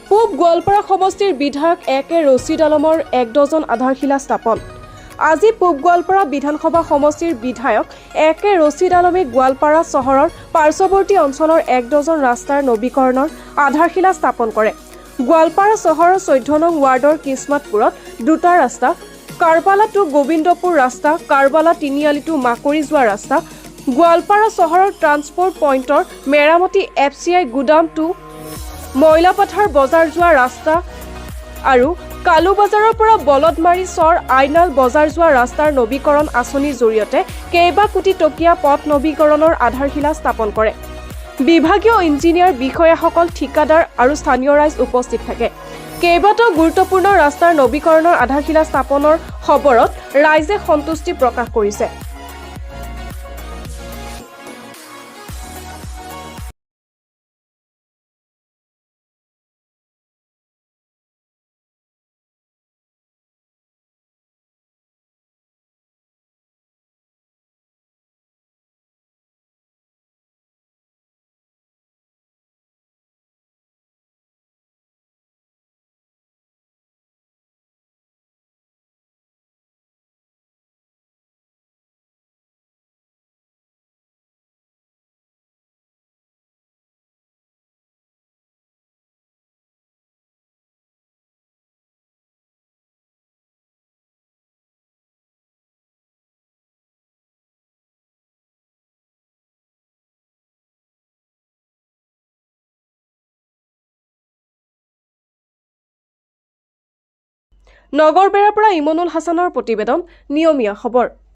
পূব গোৱালপাৰা সমষ্টিৰ বিধায়ক একে ৰছিদ আলমৰ ১ ডজন আধাৰশিলা স্থাপন। আজি পূব গোৱালপাৰা বিধানসভা সমষ্টিৰ বিধায়ক একে ৰছিদ আলমে গোৱালপাৰা চহৰৰ পাৰ্শ্বৱৰ্তী অঞ্চলৰ ১ ডজন ৰাস্তাৰ নৱীকৰণৰ আধাৰশিলা স্থাপন কৰে। গোৱালপাৰা চহৰৰ ১৪ নং ৱাৰ্ডৰ কিস্মাতপুৰত ২টা ৰাস্তা, কাৰবালা টু গোবিন্দপুৰ ৰাস্তা, কাৰবালা তিনিআলি টু মাকৰি যোৱা ৰাস্তা, গোৱালপাৰা চহৰৰ ট্ৰান্সপৰ্ট পইণ্টৰ মেৰামতি, FCI গুদাম টু মইলাপাথাৰ বজাৰ যোৱা ৰাস্তা আৰু কালু বজাৰৰ পৰা বলদমাৰী চৰ আইনাল বজাৰ যোৱা ৰাস্তাৰ নৱীকৰণ আঁচনিৰ জৰিয়তে কেইবা কোটি টকীয়া পথ নৱীকৰণৰ আধাৰশিলা স্থাপন কৰে। বিভাগীয় ইঞ্জিনিয়াৰ, বিষয়াসকল, ঠিকাদাৰ আৰু স্থানীয় ৰাইজ উপস্থিত থাকে। কেইবাটাও গুৰুত্বপূৰ্ণ ৰাস্তাৰ নৱীকৰণৰ আধাৰশিলা স্থাপনৰ খবৰত ৰাইজে সন্তুষ্টি প্ৰকাশ কৰিছে। নগৰবেৰাৰ পৰা ইমনুল হাছানৰ প্ৰতিবেদন, নিয়মীয়া খবৰ।